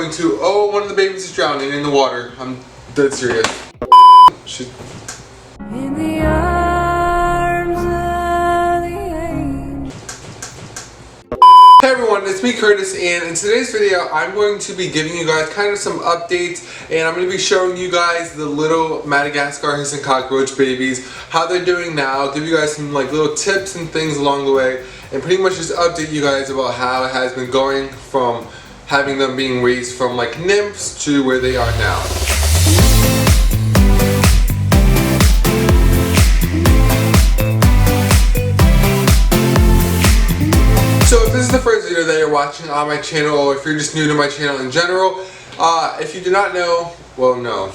going to, oh, one of the babies is drowning in the water. I'm dead serious. In the arms of the angel. Hey everyone, it's me Curtis, and in today's video I'm going to be giving you guys kind of some updates, and I'm going to be showing you guys the little Madagascar and cockroach babies, how they're doing now, give you guys some like little tips and things along the way, and pretty much just update you guys about how it has been going from having them being raised from like nymphs to where they are now. So if this is the first video that you're watching on my channel, or if you're just new to my channel in general, if you do not know, well no,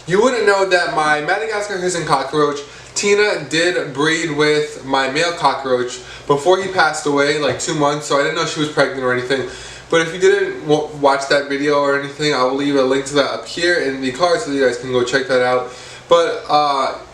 you wouldn't know that my Madagascar and cockroach, Tina, did breed with my male cockroach before he passed away, like 2 months, so I didn't know she was pregnant or anything. But if you didn't watch that video or anything, I will leave a link to that up here in the card so you guys can go check that out. But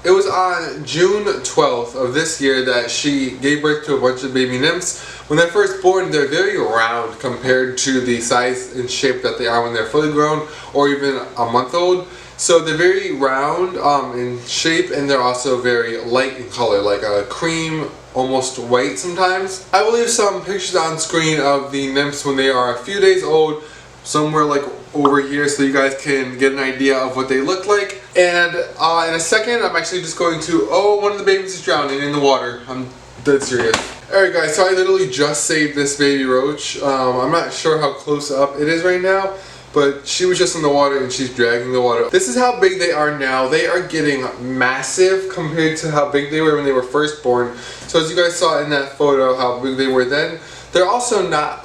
it was on June 12th of this year that she gave birth to a bunch of baby nymphs. When they're first born, they're very round compared to the size and shape that they are when they're fully grown or even a month old. So they're very round in shape, and they're also very light in color, like a cream, almost white sometimes. I will leave some pictures on screen of the nymphs when they are a few days old, somewhere like over here, so you guys can get an idea of what they look like. And in a second, I'm actually just going to, oh, one of the babies is drowning in the water. I'm dead serious. Alright guys, so I literally just saved this baby roach. I'm not sure how close up it is right now, but she was just in the water and she's dragging the water. This is how big they are now. They are getting massive compared to how big they were when they were first born. So as you guys saw in that photo, how big they were then. They're also not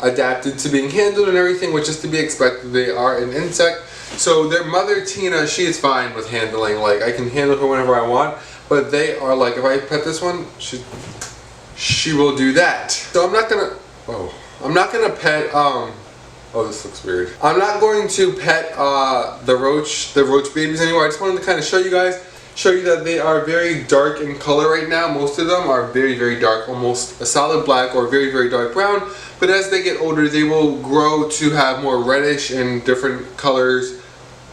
adapted to being handled and everything, which is to be expected. They are an insect. So their mother, Tina, she is fine with handling. Like, I can handle her whenever I want. But they are like, if I pet this one, she will do that. So I'm not gonna pet, oh, this looks weird. I'm not going to pet the roach babies anymore. I just wanted to kind of show you that they are very dark in color right now. Most of them are very, very dark, almost a solid black or very, very dark brown. But as they get older, they will grow to have more reddish and different colors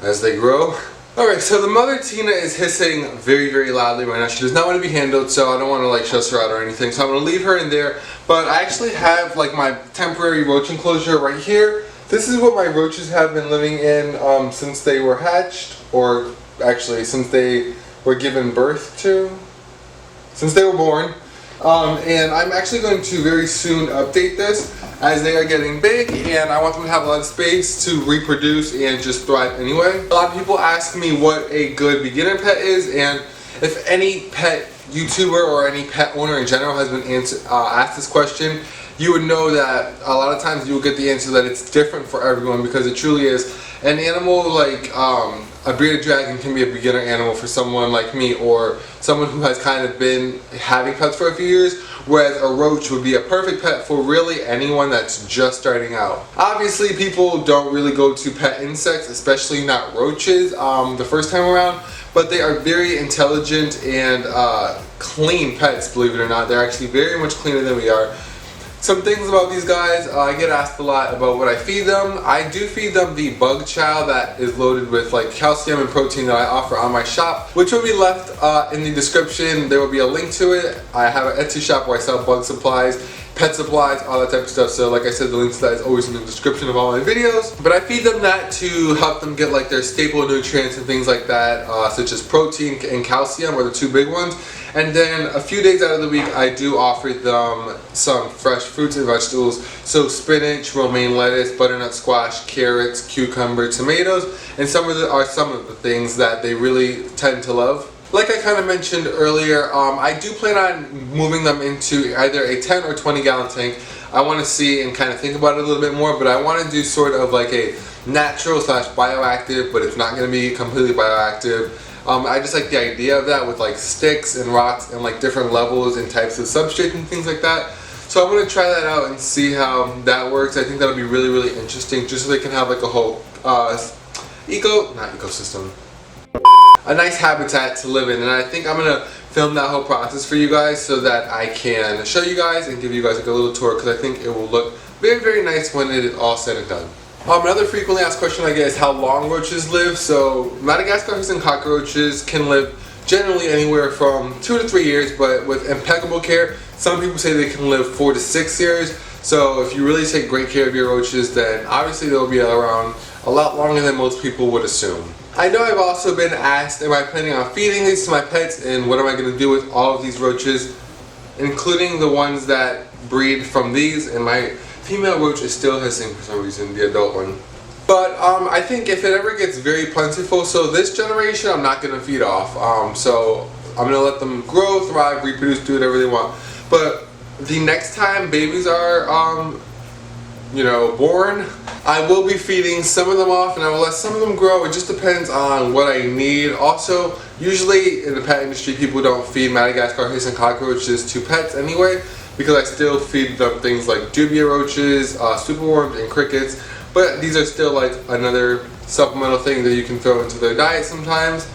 as they grow. Alright, so the mother Tina is hissing very, very loudly right now. She does not want to be handled, so I don't want to like stress her out or anything. So I'm going to leave her in there. But I actually have like my temporary roach enclosure right here. This is what my roaches have been living in since they were hatched, or actually since they were given birth to, since they were born. And I'm actually going to very soon update this as they are getting big, and I want them to have a lot of space to reproduce and just thrive anyway. A lot of people ask me what a good beginner pet is, and if any pet YouTuber or any pet owner in general has been asked this question, you would know that a lot of times you will get the answer that it's different for everyone, because it truly is. An animal like a bearded dragon can be a beginner animal for someone like me, or someone who has kind of been having pets for a few years, whereas a roach would be a perfect pet for really anyone that's just starting out. Obviously, people don't really go to pet insects, especially not roaches, the first time around, but they are very intelligent and clean pets, believe it or not. They're actually very much cleaner than we are. Some things about these guys, I get asked a lot about what I feed them. I do feed them the bug chow that is loaded with like calcium and protein that I offer on my shop, which will be left in the description. There will be a link to it. I have an Etsy shop where I sell bug supplies, pet supplies, all that type of stuff. So like I said, the link to that is always in the description of all my videos. But I feed them that to help them get like their staple nutrients and things like that, such as protein and calcium are the two big ones. And then a few days out of the week, I do offer them some fresh fruits and vegetables. So spinach, romaine lettuce, butternut squash, carrots, cucumber, tomatoes, and some of the things that they really tend to love. Like I kind of mentioned earlier, I do plan on moving them into either a 10 or 20 gallon tank. I want to see and kind of think about it a little bit more, but I want to do sort of like a natural / bioactive, but it's not going to be completely bioactive. I just like the idea of that with like sticks and rocks and like different levels and types of substrate and things like that. So I'm going to try that out and see how that works. I think that'll be really, really interesting, just so they can have like a whole a nice habitat to live in. And I think I'm going to film that whole process for you guys so that I can show you guys and give you guys like a little tour, because I think it will look very, very nice when it is all said and done. Another frequently asked question I get is how long roaches live. So Madagascar hissing cockroaches can live generally anywhere from 2 to 3 years, but with impeccable care, some people say they can live 4 to 6 years. So if you really take great care of your roaches, then obviously they'll be around a lot longer than most people would assume. I know I've also been asked, am I planning on feeding these to my pets, and what am I going to do with all of these roaches, including the ones that breed from these, and my female roach is still hissing for some reason, the adult one. But I think if it ever gets very plentiful, so this generation I'm not going to feed off. So I'm going to let them grow, thrive, reproduce, do whatever they want. But the next time babies are, born, I will be feeding some of them off and I will let some of them grow. It just depends on what I need. Also, usually in the pet industry, people don't feed Madagascar hissing cockroaches to pets anyway, because I still feed them things like dubia roaches, superworms, and crickets. But these are still like another supplemental thing that you can throw into their diet sometimes.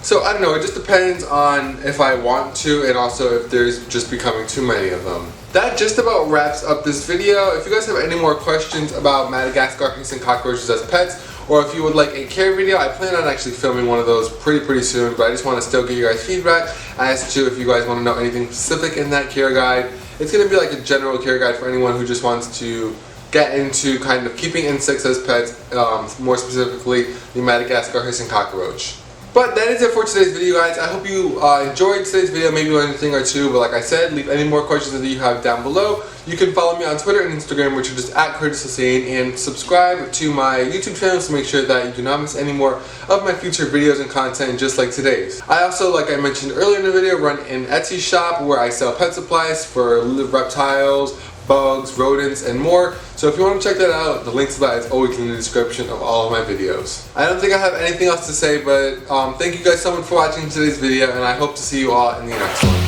So I don't know, it just depends on if I want to, and also if there's just becoming too many of them. That just about wraps up this video. If you guys have any more questions about Madagascar hissing cockroaches as pets, or if you would like a care video, I plan on actually filming one of those pretty soon, but I just want to still get you guys feedback as to if you guys want to know anything specific in that care guide. It's going to be like a general care guide for anyone who just wants to get into kind of keeping insects as pets, more specifically the Madagascar hissing cockroach. But that is it for today's video, guys. I hope you enjoyed today's video, maybe learned a thing or two, but like I said, leave any more questions that you have down below. You can follow me on Twitter and Instagram, which are just @CurtisLasane, and subscribe to my YouTube channel to make sure that you do not miss any more of my future videos and content just like today's. I also, like I mentioned earlier in the video, run an Etsy shop where I sell pet supplies for reptiles, bugs, rodents, and more. So if you want to check that out, the link to that is always in the description of all of my videos. I don't think I have anything else to say, but thank you guys so much for watching today's video, and I hope to see you all in the next one.